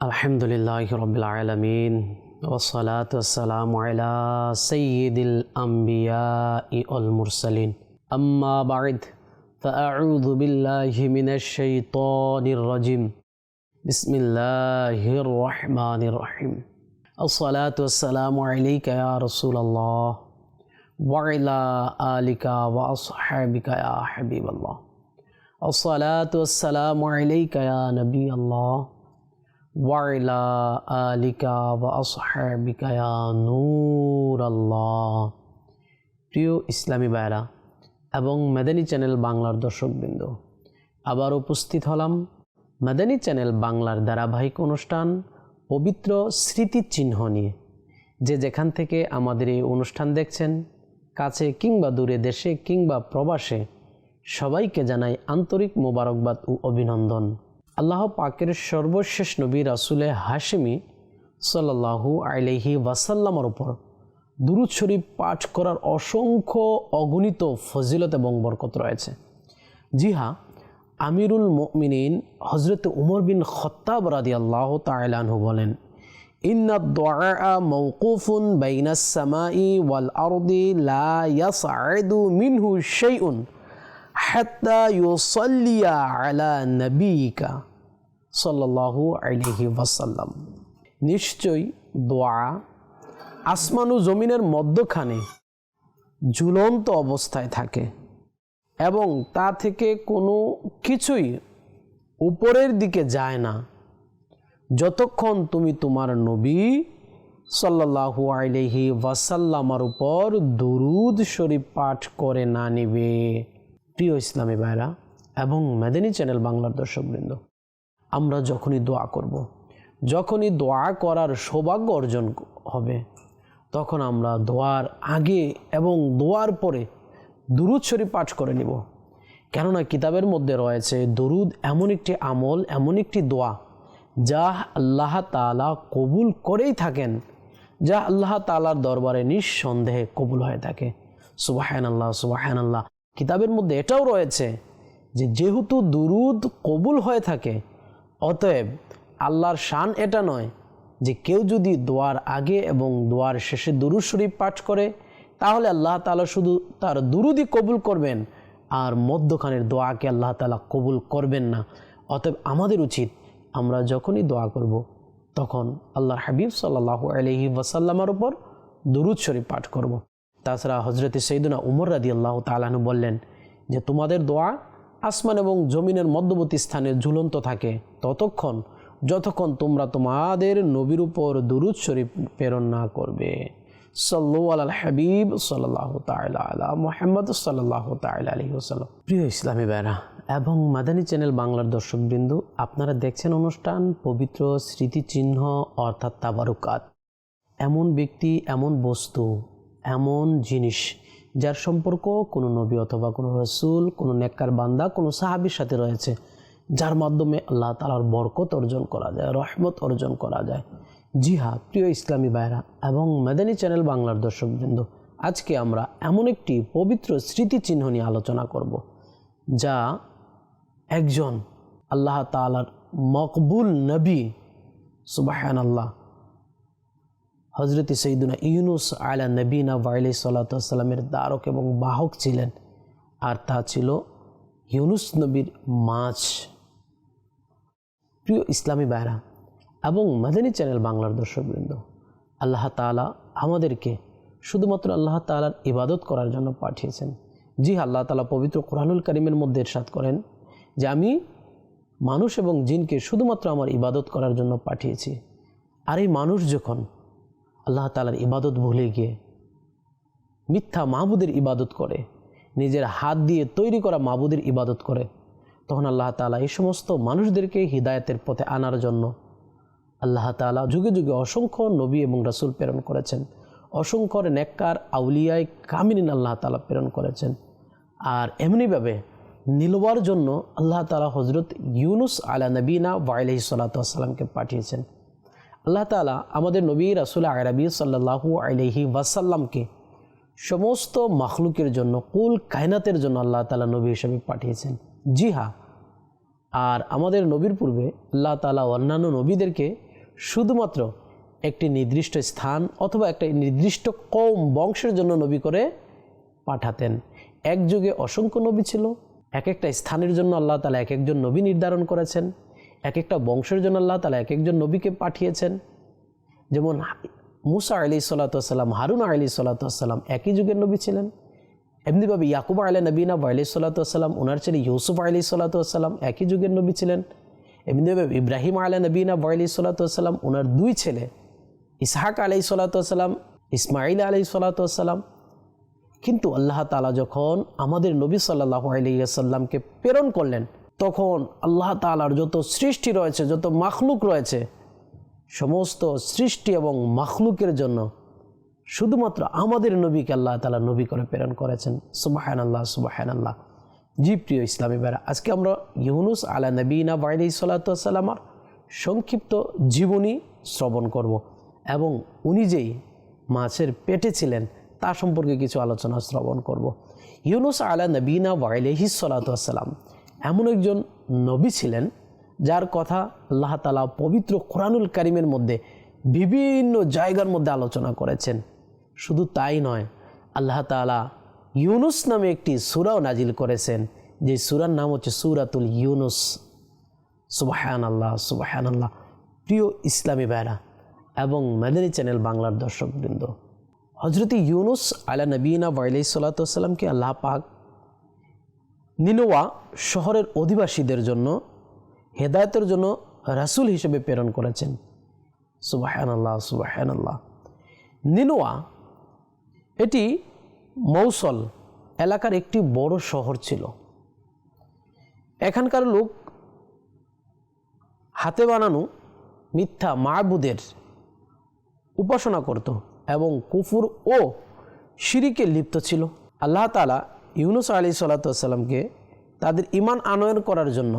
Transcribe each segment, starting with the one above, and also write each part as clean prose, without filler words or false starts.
আলহামদুলিল্লাহি রাব্বিল আলামিন ওয়াসসালাতু ওয়াসসালামু আলা সাইয়্যিদিল আমবিয়াই ওয়াল মুরসালিন আম্মা বা'দ ফাআউযু বিল্লাহি মিনাশ শাইতানির রাজিম বিসমিল্লাহির রহমানির রহিম আসসালাতু ওয়াসসালামু আলাইকা ইয়া রাসূলুল্লাহ ওয়া আলা আলিকা ওয়া আসহাবিকা ইয়া হাবিবাল্লাহ আসসালাতু ওয়াসসালামু আলাইকা ইয়া নবিয়াল্লাহ ওয়াইলা আলিকা ওয়া আসহাবিকা ইয়া নূর আল্লাহ। প্রিয় ইসলামী ভাইরা এবং মাদানী চ্যানেল বাংলার দর্শকবৃন্দ, আবার উপস্থিত হলাম মাদানী চ্যানেল বাংলার ধারাবাহিক অনুষ্ঠান পবিত্র স্মৃতিচিহ্ন নিয়ে। যে যেখান থেকে আমাদের এই অনুষ্ঠান দেখছেন, কাছে কিংবা দূরে, দেশে কিংবা প্রবাসে, সবাইকে জানাই আন্তরিক মোবারকবাদ ও অভিনন্দন। আল্লাহ পাকের সর্বশেষ নবী রাসূলে হাশেমি সাল্লাল্লাহু আলাইহি ওয়াসাল্লামের উপর দুরূদ শরীফ পাঠ করার অসংখ্য অগণিত ফজিলত এবং বরকত রয়েছে। জি হ্যাঁ, আমিরুল মুমিনিন হযরত উমর বিন খাত্তাব রাদিয়াল্লাহু তাআলা আনহু বলেন, ইন্নাদ দুআআ মাওকুফুন বাইনাস সামাই ওয়াল আরদি লা ইয়াসআদু মিনহু শাইউন হাত্তা ইউসাল্লিয়া আলা নবিকা সাল্লাল্লাহু আলাইহি ওয়াসাল্লাম। নিশ্চয়ই দোয়া আসমান ও জমিনের মধ্যখানে ঝুলন্ত অবস্থায় থাকে এবং তা থেকে কোনো কিছুই উপরের দিকে যায় না যতক্ষণ তুমি তোমার নবী সাল্লাল্লাহু আলাইহি ওয়াসাল্লামের উপর দুরূদ শরীফ পাঠ করে না নিবে। প্রিয় ইসলামী ভাইরা এবং মাদানী চ্যানেল বাংলার দর্শকবৃন্দ, আমরা যখনই দোয়া করব, যখনই দোয়া করার সৌভাগ্য অর্জন হবে, তখন আমরা দোয়ার আগে এবং দোয়ার পরে দুরূদ শরীফ পাঠ করে নিব। কেননা কিতাবের মধ্যে রয়েছে দুরূদ এমন একটি আমল, এমন একটি দোয়া যা আল্লাহ তাআলা কবুল করেই থাকেন, যা আল্লাহ তাআলার দরবারে নিঃসন্দেহে কবুল হয়ে থাকে। সুবহানাল্লাহ, সুবহানাল্লাহ। কিতাবের মধ্যে এটাও রয়েছে যে যেহেতু দুরূদ কবুল হয়ে থাকে, অতএব আল্লাহর শান এটা নয় যে কেউ যদি দোয়ার আগে এবং দোয়ার শেষে দুরূদ শরীফ পাঠ করে তাহলে আল্লাহ তাআলা শুধু তার দুরূদই কবুল করবেন আর মধ্যখানের দোয়াকে আল্লাহ তাআলা কবুল করবেন না। অতএব আমাদের উচিত আমরা যখনই দোয়া করব তখন আল্লাহর হাবিব সাল্লাল্লাহু আলাইহি ওয়াসাল্লামের উপর দুরূদ শরীফ পাঠ করব। তাছাড়া হযরত সাইয়্যিদুনা উমর রাদিয়াল্লাহু তাআলা আনহু বললেন যে তোমাদের দোয়া আসমান এবং জমিনের মধ্যবর্তী স্থানে ঝুলন্ত থাকে ততক্ষণ যতক্ষণ তোমরা তোমাদের নবীর উপর দুরূদ শরীফ প্রেরণ না করবে। সাল্লু আলাল হাবিব সাল্লাল্লাহু তাআলা আলা মুহাম্মদ সাল্লাল্লাহু তাআলা আলাইহি ওয়াসাল্লাম। প্রিয় ইসলামী ভাইরা এবং মাদানী চ্যানেল বাংলার দর্শকবৃন্দ, আপনারা দেখছেন অনুষ্ঠান পবিত্র স্মৃতিচিহ্ন অর্থাৎ তাবারুকাত। এমন ব্যক্তি, এমন বস্তু, এমন জিনিস যার সম্পর্ক কোনো নবী অথবা কোনো রাসূল, কোনো নেককার বান্দা, কোনো সাহাবীর সাথে রয়েছে, যার মাধ্যমে আল্লাহ তাআলার বরকত অর্জন করা যায়, রহমত অর্জন করা যায়। জি হ্যাঁ, প্রিয় ইসলামী ভাইরা এবং মাদানী চ্যানেল বাংলার দর্শকবৃন্দ, আজকে আমরা এমন একটি পবিত্র স্মৃতিচিহ্ন নিয়ে আলোচনা করব যা একজন আল্লাহ তাআলার মকবুল নবী সুবহানাল্লাহ হযরত সাইয়্যিদুনা ইউনুস আলা নবীনা ওয়া আলাইহিস সালাতু ওয়াস সালামের দ্বারক এবং বাহক ছিলেন, আর তা ছিল ইউনুস নবীর মাছ। প্রিয় ইসলামী ভাইরা এবং মাদানী চ্যানেল বাংলার দর্শকবৃন্দ, আল্লাহ তাআলা আমাদেরকে শুধুমাত্র আল্লাহ তাআলার ইবাদত করার জন্য পাঠিয়েছেন। জি আল্লাহ তাআলা পবিত্র কোরআনুল কারীমের মধ্যে ইরশাদ করেন যে আমি মানুষ এবং জিনকে শুধুমাত্র আমার ইবাদত করার জন্য পাঠিয়েছি। আর এই মানুষ যখন আল্লাহ তাআলার ইবাদত ভুলে গিয়ে মিথ্যা মাবুদের ইবাদত করে, নিজের হাত দিয়ে তৈরি করা মাবুদের ইবাদত করে, তখন আল্লাহ তাআলা এই সমস্ত মানুষদেরকে হিদায়াতের পথে আনার জন্য আল্লাহ তাআলা যুগে যুগে অসংখ্য নবী এবং রাসূল প্রেরণ করেছেন, অসংখ্য নেককার আউলিয়ায়ে কামিলিন আল্লাহ তাআলা প্রেরণ করেছেন। আর এমনিভাবে নিলওয়ার জন্য আল্লাহ তাআলা হযরত ইউনুস আলা নবীনা ওয়া আলাইহিস সালাতু ওয়াস সালামকে পাঠিয়েছেন। আল্লাহ তাআলা আমাদের নবী রাসূল আরবী সাল্লাল্লাহু আলাইহি ওয়াসাল্লামকে সমস্ত মাখলুকের জন্য, কুল কায়নাতের জন্য আল্লাহ তাআলা নবী হিসেবে পাঠিয়েছেন। জি হ্যাঁ, আর আমাদের নবীর পূর্বে আল্লাহ তাআলা অন্যান্য নবীদেরকে শুধুমাত্র একটি নির্দিষ্ট স্থান অথবা একটা নির্দিষ্ট কওম বংশের জন্য নবী করে পাঠাতেন। এক যুগে অসংখ্য নবী ছিল, এক একটা স্থানের জন্য আল্লাহ তাআলা এক একজন নবী নির্ধারণ করেছেন, এক একটা বংশের জন্য আল্লাহ তাআলা এক একজন নবীকে পাঠিয়েছেন। যেমন মুসা আলাইহিসসালাতু ওয়াসসালাম, হারুন আলাইহিসসালাতু ওয়াসসালাম একই যুগের নবী ছিলেন। এমনিভাবে ইয়াকুব আলাইহিনা আলাইহিসসালাতু ওয়াসসালাম, ওনার ছেলে ইউসুফ আলাইহিসসালাতু ওয়াসসালাম একই যুগের নবী ছিলেন। এমনিভাবে ইব্রাহিম আলাইহিনা আলাইহিসসালাতু ওয়াসসালাম, ওনার দুই ছেলে ইসহাক আলাইহিসসালাতু ওয়াসসালাম, ইসমাঈল আলাইহিসসালাতু ওয়াসসালাম। কিন্তু আল্লাহ তাআলা যখন আমাদের নবী সাল্লাল্লাহু আলাইহি ওয়াসাল্লামকে প্রেরণ করলেন, তখন আল্লাহ তাআলার যত সৃষ্টি রয়েছে, যত মাখলুক রয়েছে, সমস্ত সৃষ্টি এবং মাখলুকের জন্য শুধুমাত্র আমাদের নবীকে আল্লাহ তাআলা নবী করে প্রেরণ করেছেন। সুবহানাল্লাহ, সুবহানাল্লাহ। জি প্রিয় ইসলামী ভাইরা, আজকে আমরা ইউনুস আলা নবীনা আলাইহিসসালাতু ওয়াসসালামের সংক্ষিপ্ত জীবনী শ্রবণ করব এবং উনি যেই মাছের পেটে ছিলেন তা সম্পর্কে কিছু আলোচনা শ্রবণ করব। ইউনুস আলা নবীনা আলাইহিসসালাতু ওয়াসসালাম এমন একজন নবী ছিলেন যার কথা আল্লাহ তাআলা পবিত্র কোরআনুল কারীমের মধ্যে বিভিন্ন জায়গার মধ্যে আলোচনা করেছেন। শুধু তাই নয়, আল্লাহ তাআলা ইউনুস নামে একটি সূরাও নাজিল করেছেন, যে সূরার নাম হচ্ছে সূরাতুল ইউনুস। সুবহানাল্লাহ, সুবহানাল্লাহ। প্রিয় ইসলামী ভাইরা এবং মাদানী চ্যানেল বাংলার দর্শকবৃন্দ, হযরত ইউনুস আলা নবীনা আলাইহিসসালাতু ওয়াসসালামকে আল্লাহ পাক নিনওয়া শহরের অধিবাসীদের জন্য হেদায়েতের জন্য রাসূল হিসেবে প্রেরণ করেছেন। সুবহানাল্লাহ, সুবহানাল্লাহ। নিনওয়া এটি মৌসল এলাকার একটি বড় শহর ছিল। এখানকার লোক হাতে বানানো মিথ্যা মাবুদের উপাসনা করত এবং কুফর ও শিরিকে লিপ্ত ছিল। আল্লাহ তাআলা ইউনুস আলাইহিসসালাতু ওয়াসসালামকে তাদের ঈমান আনয়ন করার জন্য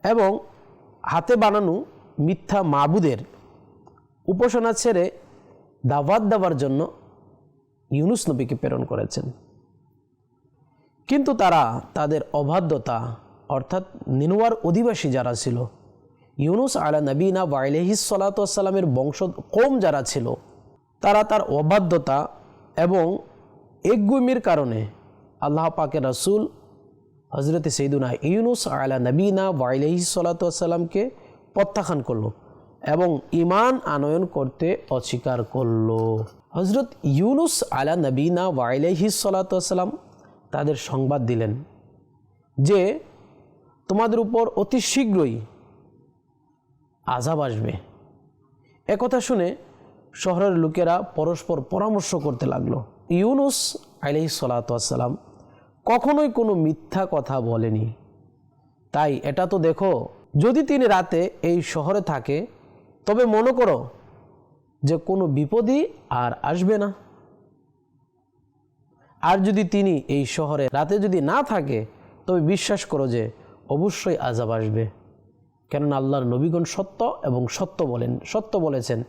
এবং হাতে বানানো মিথ্যা মাবুদের উপাসনা ছেড়ে দাওয়াত দেওয়ার জন্য ইউনুস নবীকে প্রেরণ করেছেন। কিন্তু তারা তাদের অবাধ্যতা, অর্থাৎ নিনওয়ার অধিবাসী যারা ছিল, ইউনুস আলা নবীনা আলাইহিসসালাতু ওয়াসসালামের বংশ কওম যারা ছিল, তারা তার অবাধ্যতা এবং একগুমির কারণে আল্লাহ পাকের রাসূল হযরত সাইয়্যিদুনা ইউনুস আলা নবীনা আলাইহিসসালাতু ওয়াসসালামকে প্রত্যাখ্যান করল এবং ঈমান আনয়ন করতে অস্বীকার করল। হযরত ইউনুস আলা নবীনা আলাইহিসসালাতু ওয়াসসালাম তাদের সংবাদ দিলেন যে তোমাদের উপর অতি শীঘ্রই আযাব আসবে। একথা শুনে শহরের লোকেরা পরস্পর পরামর্শ করতে লাগলো। ইউনুস আলাইহিসসালাতু ওয়াসসালাম কখনোই কোনো মিথ্যা কথা বলেনি, তাই এটা তো দেখো, যদি তিনি রাতে এই শহরে থাকে তবে মনে করো যে কোনো বিপদই আর আসবে না, আর যদি তিনি এই শহরে রাতে যদি না থাকে তবে বিশ্বাস করো যে অবশ্যই আযাব আসবে। কেননা আল্লাহর নবীগণ সত্য এবং সত্য বলেছেন।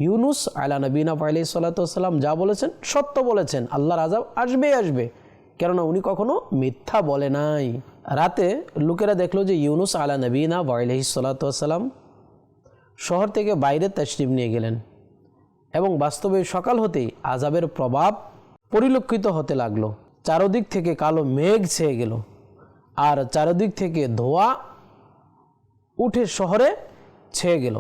ইউনুস আলা নবীনা আলাইহিসসালাতু ওয়াসসালাম যা বলেছেন সত্য বলেছেন, আল্লাহর আযাব আসবে, কেননা উনি কখনো মিথ্যা বলে নাই। রাতে লোকেরা দেখলো যে ইউনুস আলা নবীনা আলাইহিসসালাতু ওয়াসসালাম শহর থেকে বাইরে তাশরিফ নিয়ে গেলেন এবং বাস্তবে সকাল হতেই আযাবের প্রভাব পরিলক্ষিত হতে লাগলো। চারদিক থেকে কালো মেঘ ছেয়ে গেল আর চারদিক থেকে ধোঁয়া উঠে শহরে ছেয়ে গেল।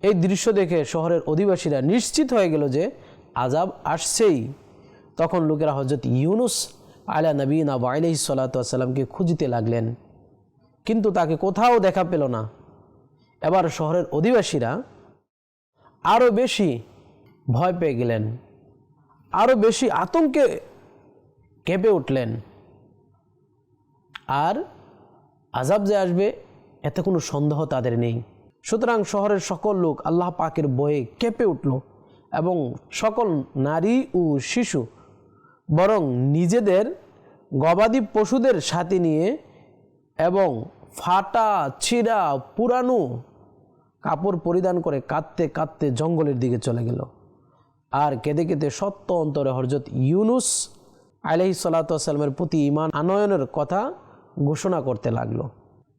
এই দৃশ্য দেখে শহরের অধিবাসীরা নিশ্চিত হয়ে গেল যে আযাব আসছেই। তখন লোকেরা হযরত ইউনুস আলা নবীনা আলাইহিসসালাতু ওয়াসসালামকে খুঁজতে লাগলেন, কিন্তু তাকে কোথাও দেখা পেল না। এবার শহরের অধিবাসীরা আরও বেশি ভয় পেয়ে গেলেন, আরও বেশি আতঙ্কে কেঁপে উঠলেন। আর আযাব যে আসবে এতে কোনো সন্দেহ তাদের নেই। সুতরাং শহরের সকল লোক আল্লাহ পাকের ভয়ে কেঁপে উঠল এবং সকল নারী ও শিশু বরং নিজেদের গবাদি পশুদের সাথে নিয়ে এবং ফাটা ছিঁড়া পুরানো কাপড় পরিধান করে কাঁদতে কাঁদতে জঙ্গলের দিকে চলে গেল। আর কেঁদে কেঁদে সত্য অন্তরে হযরত ইউনুস আলাইহিসসালাতু ওয়াসসালামের প্রতি ঈমান আনয়নের কথা ঘোষণা করতে লাগলো।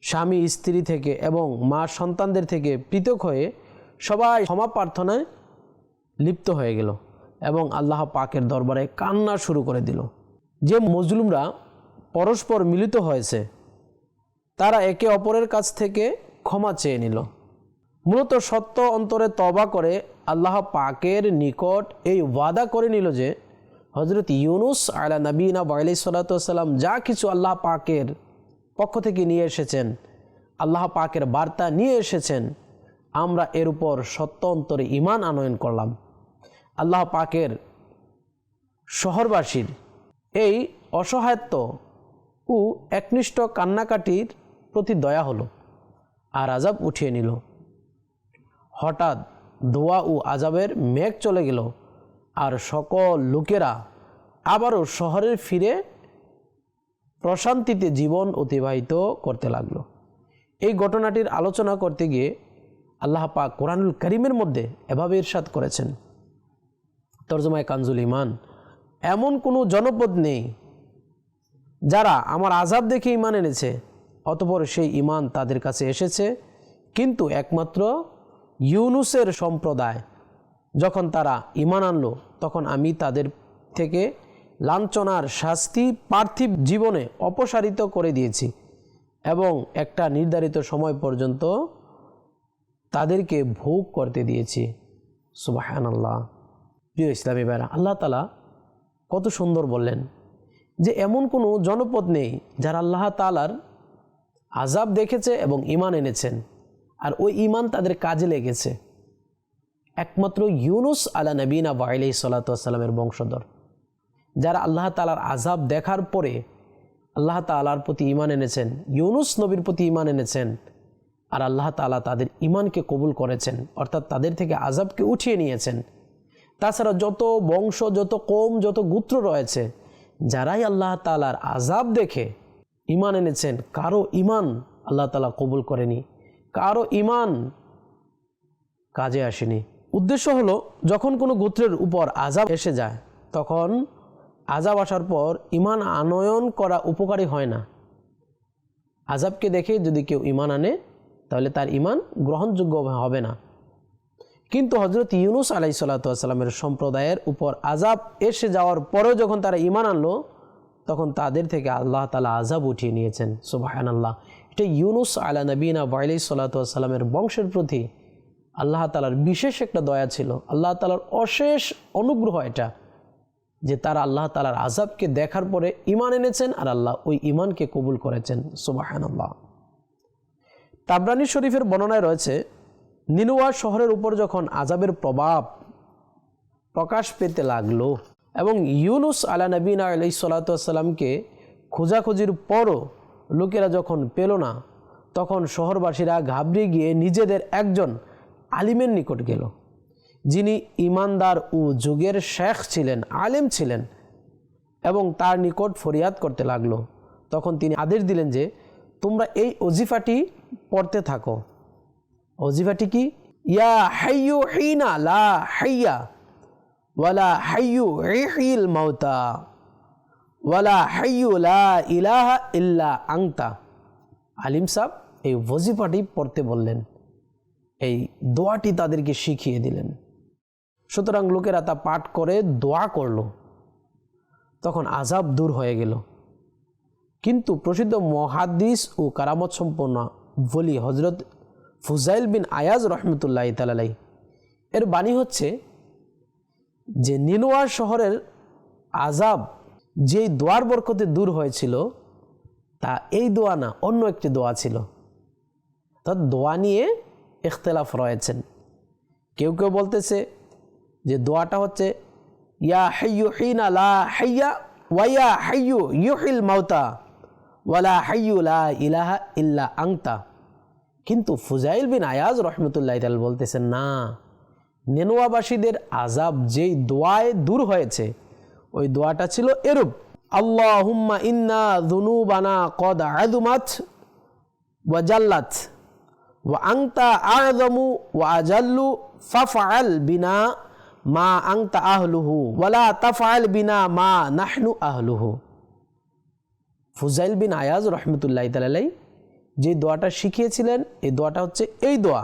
স্বামী স্ত্রী থেকে এবং মা সন্তানদের থেকে পৃথক হয়ে সবাই ক্ষমা প্রার্থনায় লিপ্ত হয়ে গেল এবং আল্লাহ পাকের দরবারে কান্না শুরু করে দিল। যে মজলুমরা পরস্পর মিলিত হয়েছে তারা একে অপরের কাছ থেকে ক্ষমা চেয়ে নিল। মূলত সত্য অন্তরে তওবা করে আল্লাহ পাকের নিকট এই ওয়াদা করে নিল যে হযরত ইউনুস আলা নবীনা আলাইহিস সালাতু ওয়াস সালাম যা কিছু আল্লাহ পাকের পক্ষ থেকে নিয়ে এসেছেন, আল্লাহ পাকের বার্তা নিয়ে এসেছেন, আমরা এর উপর সত্য অন্তরে ঈমান আনয়ন করলাম। আল্লাহ পাকের শহরবাসীর এই অসহায়ত্ব ও একনিষ্ঠ কান্নাকাটির প্রতি দয়া হলো আর আযাব উঠিয়ে নিল। হঠাৎ দোয়া ও আযাবের মেঘ চলে গেল আর সকল লোকেরা আবারও শহরে ফিরে প্রশান্তিতে জীবন অতিবাহিত করতে লাগলো। এই ঘটনাটির আলোচনা করতে গিয়ে আল্লাহ পাক কোরআনুল কারীমের মধ্যে এভাবে ইরশাদ করেছেন, তরজমায়ে কানজুল ঈমান, এমন কোনো জনপদ নেই যারা আমার আযাব দেখে ঈমান এনেছে অতঃপর সেই ঈমান তাদের কাছে এসেছে, কিন্তু একমাত্র ইউনুসের সম্প্রদায় যখন তারা ঈমান আনলো তখন আমি তাদের থেকে লাঞ্ছনার শাস্তি পার্থিব জীবনে অপসারিত করে দিয়েছি এবং একটা নির্ধারিত সময় পর্যন্ত তাদেরকে ভোগ করতে দিয়েছি। সুবহানাল্লাহ। প্রিয় ইসলামী ভাইরা, আল্লাহ তাআলা কত সুন্দর বললেন যে এমন কোনো জনপদ নেই যারা আল্লাহ তাআলার আযাব দেখেছে এবং ঈমান এনেছেন আর ওই ঈমান তাদের কাজে লেগেছে। একমাত্র ইউনুস আলা নবীনা আলাইহিস সালাতু ওয়াস সালামের বংশধর যারা আল্লাহ তাআলার আযাব দেখার পরে আল্লাহ তাআলার প্রতি ঈমান এনেছেন, ইউনুস নবীর প্রতি ঈমান এনেছেন, আর আল্লাহ তাআলা তাদের ঈমানকে কবুল করেছেন, অর্থাৎ তাদের থেকে আযাবকে উঠিয়ে নিয়েছেন। তাছাড়া যত বংশ, যত কওম, যত গোত্র রয়েছে যারাই আল্লাহ তাআলার আযাব দেখে ঈমান এনেছেন, কারো ঈমান আল্লাহ তাআলা কবুল করেনি, কারো ঈমান কাজে আসেনি। উদ্দেশ্য হলো যখন কোনো গোত্রের উপর আযাব এসে যায় তখন আযাব আসার পর ঈমান আনয়ন করা উপকারী হয় না। আযাবকে দেখে যদি কেউ ঈমান আনে তাহলে তার ঈমান গ্রহণযোগ্য হবে না। কিন্তু হযরত ইউনুস আলাইহিস সালাতু ওয়াস সালামের সম্প্রদায়ের উপর আযাব এসে যাওয়ার পরেও যখন তারা ঈমান আনলো তখন তাদের থেকে আল্লাহ তাআলা আযাব উঠিয়ে নিয়েছেন। সুবহানাল্লাহ। এটা ইউনুস আলা নবীনা আলাইহিস সালাতু ওয়াস সালামের বংশের প্রতি আল্লাহ তাআলার বিশেষ একটা দয়া ছিল, আল্লাহ তাআলার অশেষ অনুগ্রহ এটা যে তারা আল্লাহ তাআলার আযাবকে দেখার পরে ঈমান এনেছেন আর আল্লাহ ওই ঈমানকে কবুল করেছেন। সুবহানাল্লাহ। তাবরানী শরীফের বর্ণনায় রয়েছে, নিনওয়া শহরের উপর যখন আযাবের প্রভাব প্রকাশ পেতে লাগলো এবং ইউনুস আলা নবীনা আলাইহিস সালাতু ওয়াস সালামকে খোঁজাখুঁজির পরও লোকেরা যখন পেল না তখন শহরবাসীরা ঘাবড়ে গিয়ে নিজেদের একজন আলিমের নিকট গেল, যিনি ইমানদার ও যুগের শেখ ছিলেন, আলেম ছিলেন, এবং তার নিকট ফরিয়াদ করতে লাগলো। তখন তিনি আদেশ দিলেন যে তোমরা এই ওজিফাটি পড়তে থাকো। ওজিফাটি কি? ইয়া হাইয়ু হিনা লা হাইয়া ওয়ালা হাইয়ু ইহিল মাউতা ওয়ালা হাইয়ু লা ইলাহা ইল্লা আনতা। আলিম সাহেব এই ওজিফাটি পড়তে বললেন, এই দোয়াটি তাদেরকে শিখিয়ে দিলেন। সুতরাং লোকেরা তা পাঠ করে দোয়া করলো, তখন আযাব দূর হয়ে গেল। কিন্তু প্রসিদ্ধ মুহাদ্দিস ও কারামত সম্পন্ন ওলি হযরত ফুজাইল বিন আয়াজ রহমতুল্লাহি তাআলা আলাইহি এর বাণী হচ্ছে যে নিনওয়া শহরের আযাব যেই দোয়ার বরকতে দূর হয়েছিল তা এই দোয়া না, অন্য একটি দোয়া ছিল। অর্থাৎ দোয়া নিয়ে ইখতিলাফ রয়েছেন। কেউ কেউ বলতেছে যে দোয়াটা হচ্ছে ইয়া হাইয়ু হিনা লা হাইয়া ওয়া ইয়া হাইয়ু ইউহিল মাউতা ওয়ালা হাইয়ু লা ইলাহা ইল্লা আনতা। কিন্তু ফুজাইল বিন আয়াজ রহমতুল্লাহি তাআলা বলতেছেন না, নেনোয়াবাসীদের আযাব যেই দোয়ায় দূর হয়েছে ওই দোয়াটা ছিল এরূপ, আল্লাহুম্মা ইন্না যুনুবানা কদ আযুমাত ওয়া জাল্লাত ওয়া আনতা আযমু ওয়া আজাল্লু ফাফআল বিনা মা আনতা আহলুহু ওয়ালা তাফআল বিনা মা নাহনু আহলুহু। ফুজাইল বিন আয়াজ রহমতুল্লাহি তাআলা আলাইহি যে দোয়াটা শিখিয়েছিলেন এই দোয়াটা হচ্ছে এই দোয়া,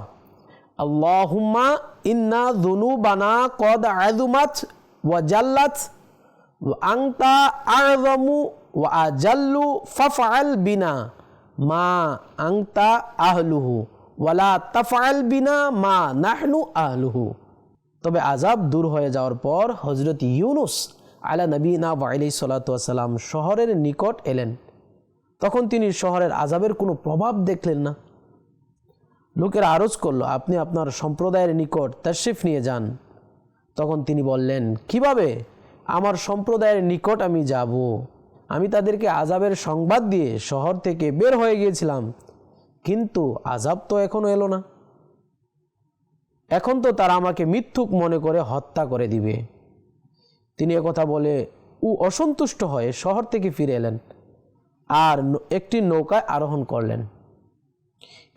আল্লাহুম্মা ইন্না যুনুবানা কদ আযুমাত ওয়া জাল্লাত ওয়া আনতা আযমু ওয়া আজাল্লু ফাফআল বিনা মা আনতা আহলুহু ওয়ালা তাফআল বিনা মা নাহনু আহলুহু। তবে আযাব দূর হয়ে যাওয়ার পর হযরত ইউনুস আলা নবীনা ওয়া আলাইহিস সালাতু ওয়াস সালাম শহরের নিকট এলেন। তখন তিনি শহরের আযাবের কোনো প্রভাব দেখলেন না। লোকেরা আরজ করলো, আপনি আপনার সম্প্রদায়ের নিকট তাশরিফ নিয়ে যান। তখন তিনি বললেন, কিভাবে আমার সম্প্রদায়ের নিকট আমি যাব? আমি তাদেরকে আযাবের সংবাদ দিয়ে শহর থেকে বের হয়ে গিয়েছিলাম, কিন্তু আযাব তো এখনো এলো না। এখন তো তারা আমাকে মিথ্যুক মনে করে হত্যা করে দিবে। তিনি একথা বলে অসন্তুষ্ট হয়ে শহর থেকে ফিরে এলেন আর একটি নৌকায় আরোহণ করলেন।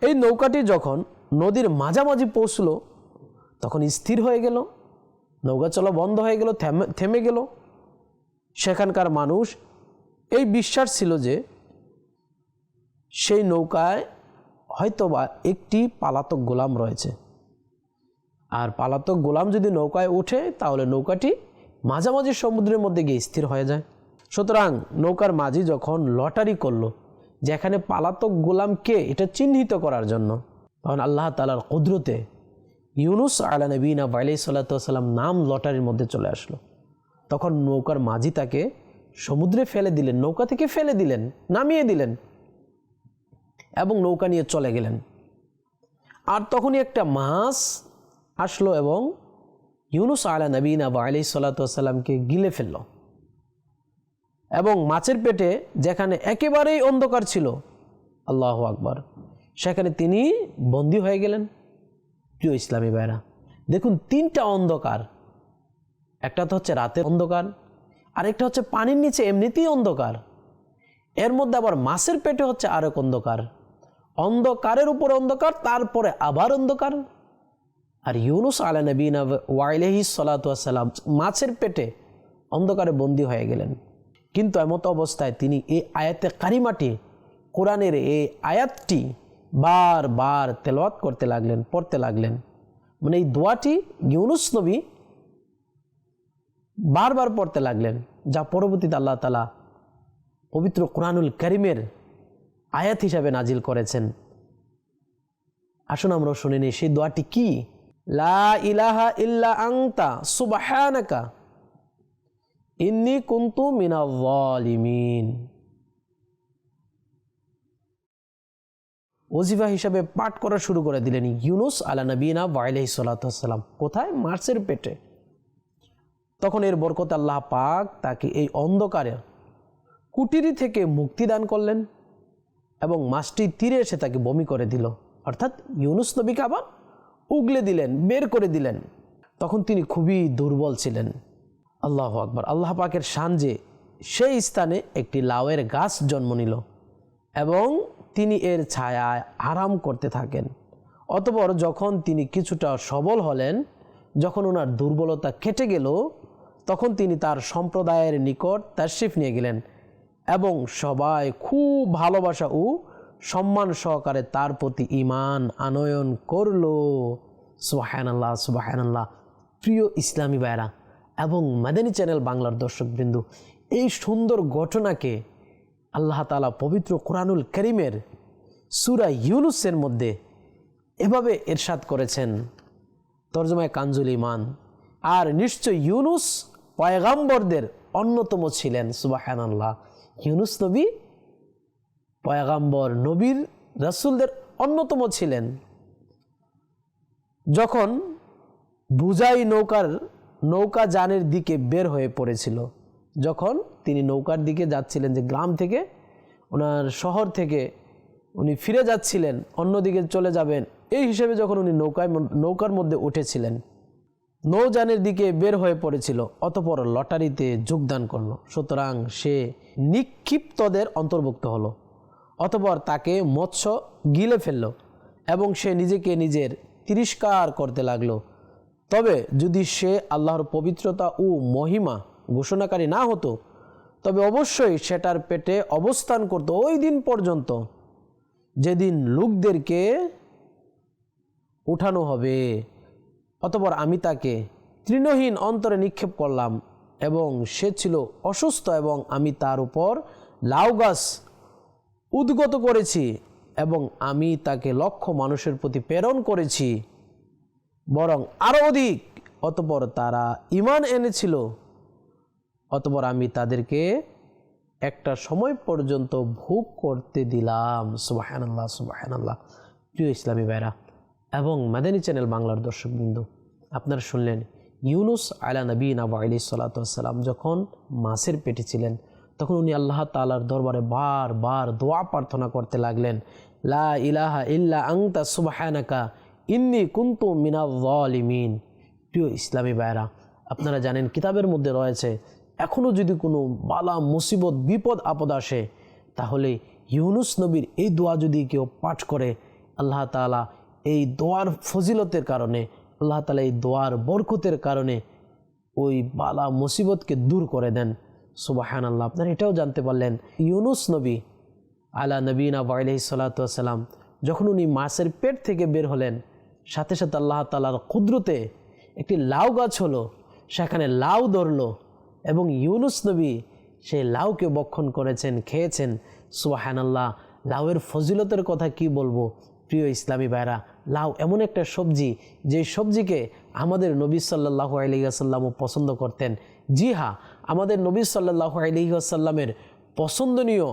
এই নৌকাটি যখন নদীর মাঝামাঝি পৌঁছল তখন স্থির হয়ে গেল, নৌকা চলা বন্ধ হয়ে গেল, থেমে গেল। সেখানকার মানুষ এই বিশ্বাস ছিল যে সেই নৌকায় হয়তোবা একটি পালাতক গোলাম রয়েছে, আর পালাতক গোলাম যদি নৌকায় ওঠে তাহলে নৌকাটি মাঝামাঝি সমুদ্রের মধ্যে গিয়ে স্থির হয়ে যায়। সুতরাং নৌকার মাঝি যখন লটারি করলো যেখানে পালাতক গোলাম কে এটা চিহ্নিত করার জন্য, তখন আল্লাহ তাআলার কুদরতে ইউনুস আলা নবীনা ওয়া আলাইহিস সালাতু ওয়াস সালাম নাম লটারির মধ্যে চলে আসলো। তখন নৌকার মাঝি তাকে সমুদ্রে ফেলে দিলেন, নৌকা থেকে ফেলে দিলেন, নামিয়ে দিলেন এবং নৌকা নিয়ে চলে গেলেন। আর তখনই একটা মাছ আসলো এবং ইউনুস আলা নবীনা ওয়া আলাইহিস সালাতু ওয়াস সালামকে গিলে ফেলল এবং মাছের পেটে যেখানে একেবারেই অন্ধকার ছিল, আল্লাহু আকবার, সেখানে তিনি বন্দী হয়ে গেলেন। প্রিয় ইসলামী ভাইরা, দেখুন তিনটা অন্ধকার, একটা তো হচ্ছে রাতের অন্ধকার, আরেকটা হচ্ছে পানির নিচে এমনিতেই অন্ধকার, এর মধ্যে আবার মাছের পেটে হচ্ছে আরেক অন্ধকার, অন্ধকারের উপর অন্ধকার, তারপরে আবার অন্ধকার। আর ইউনুস আলা নবীনা ওয়া আলাইহিস সালাতু ওয়াস সালাম মাছের পেটে অন্ধকারে বন্দী হয়ে গেলেন। কিন্তু এমত অবস্থায় তিনি এই আয়াতে কারিমাটি, কোরআনের এই আয়াতটি বারবার তেলাওয়াত করতে লাগলেন, পড়তে লাগলেন। মানে এই দোয়াটি ইউনুস নবী বারবার পড়তে লাগলেন, যা পরবর্তীতে আল্লাহ তাআলা পবিত্র কোরআনুল কারীমের আয়াত হিসাবে নাজিল করেছেন। আসুন আমরা শুনে নিই সেই দোয়াটি কি। লা ইলাহা ইল্লা আনতা সুবহানাকা ইন্নী কুনতু মিনাজ জালিমিন। ওজিফা হিসাবে পাঠ করা শুরু করে দিলেন ইউনুস আলা নবীনা ওয়া আলাইহিস সালাতু ওয়াস সালাম। কোথায়? মাছের পেটে। তখন এর বরকতে আল্লাহ পাক তাকে এই অন্ধকারে কুটিরি থেকে মুক্তি দান করলেন এবং মাছটি তীরে এসে তাকে বমি করে দিল, অর্থাৎ ইউনুস নবীকে আবার উগলে দিলেন, বের করে দিলেন। তখন তিনি খুবই দুর্বল ছিলেন। আল্লাহু আকবার, আল্লাহ পাকের শান যে সেই স্থানে একটি লাউয়ের গাছ জন্ম নিল এবং তিনি এর ছায়ায় আরাম করতে থাকেন। অতঃপর যখন তিনি কিছুটা সবল হলেন, যখন ওনার দুর্বলতা কেটে গেল, তখন তিনি তার সম্প্রদায়ের নিকট তাশরিফ নিয়ে গেলেন এবং সবাই খুব ভালোবাসা ও সম্মান সহকারে তার প্রতি ঈমান আনয়ন করল। সুবহানাল্লাহ, সুবহানাল্লাহ। প্রিয় ইসলামী ভাইরা এবং মাদানী চ্যানেল বাংলার দর্শকবৃন্দ, এই সুন্দর ঘটনাকে আল্লাহ তাআলা পবিত্র কোরআনুল কারীমের সূরা ইউনুসের মধ্যে এভাবে ইরশাদ করেছেন, তরজমায়ে কানজুল ঈমান। আর নিশ্চয় ইউনুস পয়গাম্বরদের অন্যতম ছিলেন। সুবহানাল্লাহ, ইউনুস নবী পয়গাম্বর, নবীর রাসূলদের অন্যতম ছিলেন। যখন বুঝাই নৌকা যানের দিকে বের হয়ে পড়েছিল, যখন তিনি নৌকার দিকে যাচ্ছিলেন, যে গ্রাম থেকে ওনার শহর থেকে উনি ফিরে যাচ্ছিলেন, অন্যদিকে চলে যাবেন, এই হিসেবে যখন উনি নৌকার মধ্যে উঠেছিলেন, নৌযানের দিকে বের হয়ে পড়েছিল, অতঃপর লটারিতে যোগদান করলো। সুতরাং সে নিক্ষিপ্তদের অন্তর্ভুক্ত হলো। অতঃপর তাকে মৎস্য গিলে ফেলল এবং সে নিজেকে নিজের তিরস্কার করতে লাগলো। তবে যদি সে আল্লাহর পবিত্রতা ও মহিমা ঘোষণাকারী না হতো, তবে অবশ্যই সেটার পেটে অবস্থান করত ওই দিন পর্যন্ত যেদিন লোকদেরকে উঠানো হবে। অতঃপর আমি তাকে তৃণহীন অন্তরে নিক্ষেপ করলাম এবং সে ছিল অসুস্থ, এবং আমি তার উপর লাউ গাছ উদ্গত করেছি এবং আমি তাকে লক্ষ মানুষের প্রতি প্রেরণ করেছি, বরং আরও অধিক। অতঃপর তারা ঈমান এনেছিল। অতঃপর আমি তাদেরকে একটা সময় পর্যন্ত ভোগ করতে দিলাম। সুবহানাল্লাহ, সুবহানাল্লাহ। প্রিয় ইসলামী ভাইরা এবং মাদানী চ্যানেল বাংলার দর্শকবৃন্দ, আপনারা শুনলেন ইউনুস আলা নবীনা ওয়া আলাইহিস সালাতু ওয়াস সালাম যখন মাছের পেটে ছিলেন, তখন উনি আল্লাহ তাআলার দরবারে বারবার দোয়া প্রার্থনা করতে লাগলেন, লা ইলাহা ইল্লা আনতা সুবহানাকা ইন্নী কুনতু মিনাজ জালিমিন। প্রিয় ইসলামী ভাইরা, আপনারা জানেন কিতাবের মধ্যে রয়েছে, এখনও যদি কোনো বালা মুসিবত বিপদ আপদ আসে, তাহলে ইউনুস নবীর এই দোয়া যদি কেউ পাঠ করে, আল্লাহ তাআলা এই দোয়ার ফজিলতের কারণে, আল্লাহ তাআলা এই দোয়ার বরকতের কারণে ওই বালা মুসিবতকে দূর করে দেন। সুবহানাল্লাহ। আপনারা এটাও জানতে পারলেন ইউনুস নবী আলা নবীনা ওয়া আলাইহিস সালাতু ওয়াস সালাম যখন উনি মাছের পেট থেকে বের হলেন, সাথে সাথে আল্লাহ তাআলার কুদরতে একটি লাউ গাছ হলো, সেখানে লাউ ধরলো এবং ইউনুস নবী সেই লাউকে ভক্ষণ করেছেন, খেয়েছেন। সুবহানাল্লাহ। লাউয়ের ফজিলতের কথা কি বলবো প্রিয় ইসলামী ভাইরা। লাউ এমন একটা সবজি, যে সবজিকে আমাদের নবী সাল্লাল্লাহু আলাইহি ওয়াসাল্লামও পছন্দ করতেন। জি হ্যাঁ, আমাদের নবী সাল্লাল্লাহু আলাইহি ওয়াসাল্লামের পছন্দনীয়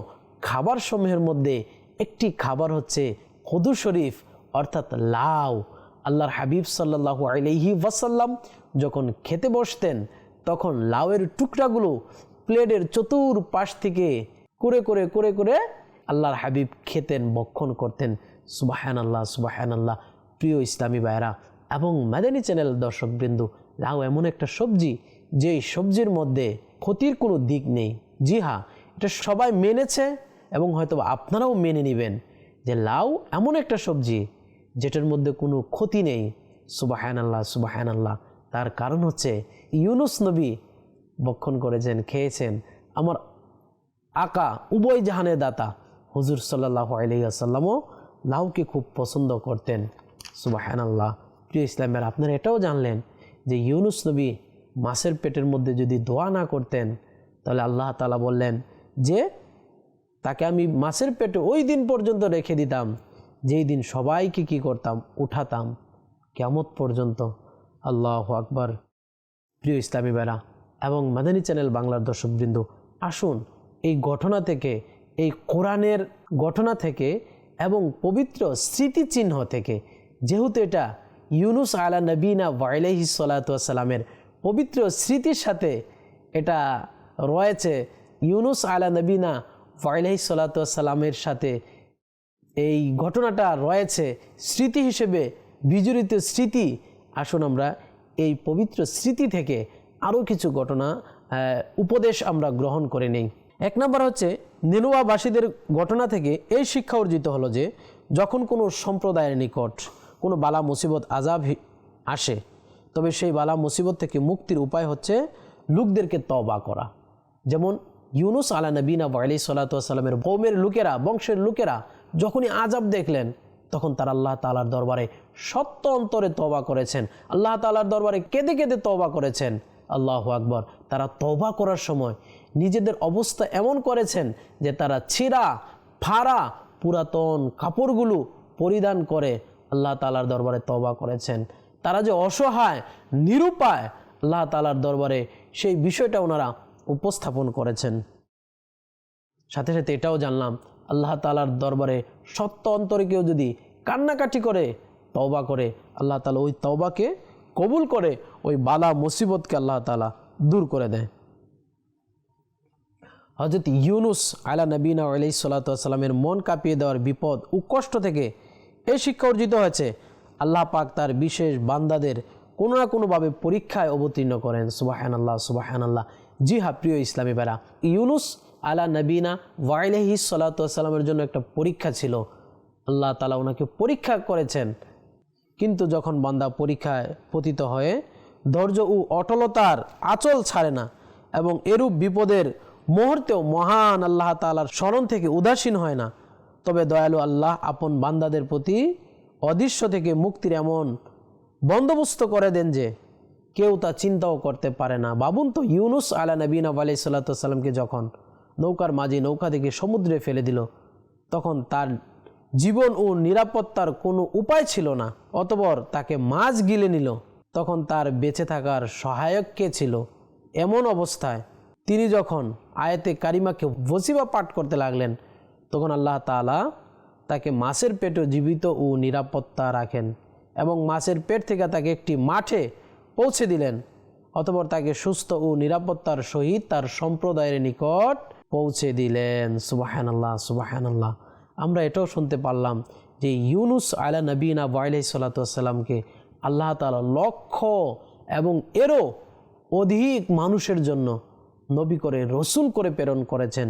খাবার সমূহের মধ্যে একটি খাবার হচ্ছে খুদু শরীফ, অর্থাৎ লাউ। আল্লাহর হাবিব সাল্লাল্লাহু আলাইহি ওয়াসাল্লাম যখন খেতে বসতেন, তখন লাউয়ের টুকরাগুলো প্লেটের চতুর্পাশ থেকে করে করে করে করে আল্লাহর হাবিব খেতেন, ভক্ষণ করতেন। সুবহানাল্লাহ, সুবহানাল্লাহ। প্রিয় ইসলামী ভাইরা এবং মাদানী চ্যানেল দর্শকবৃন্দ, লাউ এমন একটা সবজি, যেই সবজির মধ্যে ক্ষতির কোনো দিক নেই। জি হ্যাঁ, এটা সবাই মেনেছে এবং হয়তো আপনারাও মেনে নেবেন যে লাউ এমন একটা সবজি যেটার মধ্যে কোনো ক্ষতি নেই। সুবহানাল্লাহ, সুবহানাল্লাহ। তার কারণ হচ্ছে ইউনুস নবী ভক্ষণ করেছেন, খেয়েছেন। আমার আকা উভয় জাহানের দাতা হুজুর সাল্লাল্লাহু আলাইহি ওয়াসাল্লামও লাউকে খুব পছন্দ করতেন। সুবহানাল্লাহ। প্রিয় ইসলামের, আপনারা এটাও জানলেন যে ইউনুস নবী মাছের পেটের মধ্যে যদি দোয়া না করতেন, তাহলে আল্লাহ তাআলা বললেন যে তাকে আমি মাছের পেটে ওই দিন পর্যন্ত রেখে দিতাম, যেই দিন সবাইকে কি করতাম, উঠাতাম কিয়ামত পর্যন্ত। আল্লাহু আকবার। প্রিয় ইসলামী ভাইরা এবং মাদানী চ্যানেল বাংলার দর্শকবৃন্দ, আসুন এই ঘটনা থেকে, এই কোরআনের ঘটনা থেকে এবং পবিত্র স্মৃতিচিহ্ন থেকে, যেহেতু এটা ইউনুস আলা নবীনা ওয়া আলাইহিস সালাতু ওয়াস সালামের পবিত্র স্মৃতির সাথে এটা রয়েছে, ইউনুস আলা নবীনা ওয়া আলাইহিস সালাতু ওয়াস সালামের সাথে এই ঘটনাটা রয়েছে স্মৃতি হিসেবে, বিজড়িত স্মৃতি। আসুন আমরা এই পবিত্র স্মৃতি থেকে আরও কিছু ঘটনা উপদেশ আমরা গ্রহণ করে নেই। এক নম্বর হচ্ছে, নিনুয়াবাসীদের ঘটনা থেকে এই শিক্ষা অর্জিত হলো যে যখন কোনো সম্প্রদায়ের নিকট কোনো বালা মুসিবত আযাব আসে, তবে সেই বালা মুসিবত থেকে মুক্তির উপায় হচ্ছে লোকদেরকে তওবা করা। যেমন ইউনুস আলা নবীনা ওয়া আলাইহিস সালাতু ওয়াস সালামের কওমের লোকেরা, বংশের লোকেরা যখনই আযাব দেখলেন, তখন তারা আল্লাহ তাআলার দরবারে সত্য অন্তরে তওবা করেছেন, আল্লাহ তাআলার দরবারে কেঁদে কেঁদে তওবা করেছেন। আল্লাহু আকবার। তারা তওবা করার সময় নিজেদের অবস্থা এমন করেছেন যে তারা ছিঁড়া ফাড়া পুরাতন কাপড়গুলো পরিধান করে আল্লাহ তাআলার দরবারে তওবা করেছেন। তারা যে অসহায় নিরুপায়, আল্লাহ তাআলার দরবারে সেই বিষয়টা ওনারা উপস্থাপন করেছেন। সাথে সাথে এটাও জানলাম, আল্লাহ তাআলার দরবারে সত্য অন্তরে কেউ যদি কান্নাকাটি করে তওবা করে, আল্লাহ তাআলা ওই তওবাকে কবুল করে ওই বালা মুসিবতকে আল্লাহ তাআলা দূর করে দেয়। হযরত ইউনুস আলা নবীনা ওয়া আলাইহিস সালাতু ওয়াস সালামের মন কাঁপিয়ে দেওয়ার বিপদ ও কষ্ট থেকে এই শিক্ষা অর্জিত হয়েছে, আল্লাহ পাক তার বিশেষ বান্দাদের কোনো না কোনোভাবে পরীক্ষায় অবতীর্ণ করেন। সুবহানাল্লাহ, সুবহানাল্লাহ। জি হ্যাঁ প্রিয় ইসলামী ভাইরা, ইউনুস আলা নবীনা ওয়া আলাইহিস সালাতু ওয়াস সালামের জন্য একটা পরীক্ষা ছিল। আল্লাহ তাআলা ওনাকে পরীক্ষা করেছেন, কিন্তু যখন বান্দা পরীক্ষায় পতিত হয়ে ধৈর্য ও অটলতার আঁচল ছাড়ে না এবং এরূপ বিপদের মুহূর্তেও মহান আল্লাহ তাআলার স্মরণ থেকে উদাসীন হয় না, তবে দয়ালু আল্লাহ আপন বান্দাদের প্রতি অদৃশ্য থেকে মুক্তির এমন বন্দোবস্ত করে দেন যে কেউ তা চিন্তাও করতে পারে না। ভাবুন তো, ইউনুস আলা নবীনা আলাইহিস সালাতু ওয়াস সালামকে যখন নৌকার মাঝি নৌকা থেকে সমুদ্রে ফেলে দিল, তখন তার জীবন ও নিরাপত্তার কোনো উপায় ছিল না, অতঃপর তাকে মাছ গিলে নিল। তখন তার বেঁচে থাকার সহায়ক কে ছিল? এমন অবস্থায় তিনি যখন আয়াতে কারিমাকে ওয়াজিবা পাঠ করতে লাগলেন, তখন আল্লাহ তাআলা তাকে মাছের পেটে জীবিত ও নিরাপত্তা রাখেন এবং মাছের পেট থেকে তাকে একটি মাঠে পৌঁছে দিলেন। অতঃপর তাকে সুস্থ ও নিরাপত্তার সহিত তার সম্প্রদায়ের নিকট পৌঁছে দিলেন। সুবহানাল্লাহ, সুবহানাল্লাহ। আমরা এটাও শুনতে পারলাম যে ইউনুস আলা নবীনা আলাইহিস সালাতু ওয়াস সালামকে আল্লাহ তাআলা লক্ষ এবং এরও অধিক মানুষের জন্য নবী করে, রসুল করে প্রেরণ করেছেন।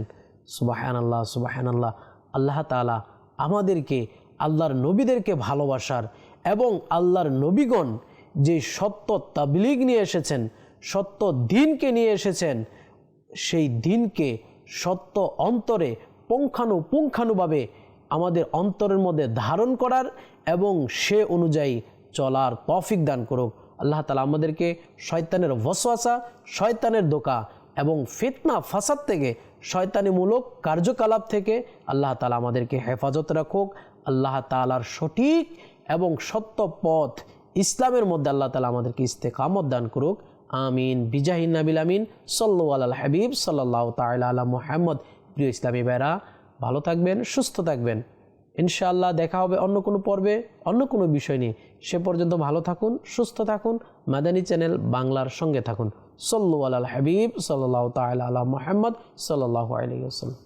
সুবহানাল্লাহ, সুবহানাল্লাহ। আল্লাহ তাআলা আমাদেরকে আল্লাহর নবীদেরকে ভালোবাসার এবং আল্লাহর নবীগণ যে সত্য তাবলীগ নিয়ে এসেছেন, সত্য দিনকে নিয়ে এসেছেন, সেই দিনকে সত্য অন্তরে পুঙ্খানুপুঙ্খানুভাবে আমাদের অন্তরের মধ্যে ধারণ করার এবং সে অনুযায়ী চলার তৌফিক দান করুক। আল্লাহ তাআলা আমাদেরকে শয়তানের ওয়াসওয়াসা, শয়তানের ধোঁকা এবং ফিতনা ফাসাদ থেকে, শয়তানিমূলক কার্যকলাপ থেকে আল্লাহ তাআলা আমাদেরকে হেফাজত রাখুক। আল্লাহ তাআলার সঠিক এবং সত্য পথ ইসলামের মধ্যে আল্লাহ তাআলা আমাদেরকে ইস্তেকামত দান করুক। আমিন। বিজাহিন নাবিল আমিন সাল্লাল্লাহু আলাল হাবিব সাল্লাল্লাহু তাআলা আলা মুহাম্মদ। প্রিয় ইসলামী ভাইরা, ভালো থাকবেন, সুস্থ থাকবেন। ইনশাআল্লাহ দেখা হবে অন্য কোনো পর্বে, অন্য কোনো বিষয় নিয়ে। সে পর্যন্ত ভালো থাকুন, সুস্থ থাকুন, মাদানী চ্যানেল বাংলার সঙ্গে থাকুন। সাল্লাল্লাহু আলাল হাবিব সাল্লাল্লাহু তাআলা আলা মুহাম্মদ সাল্লাল্লাহু আলাইহি ওয়াসাল্লাম।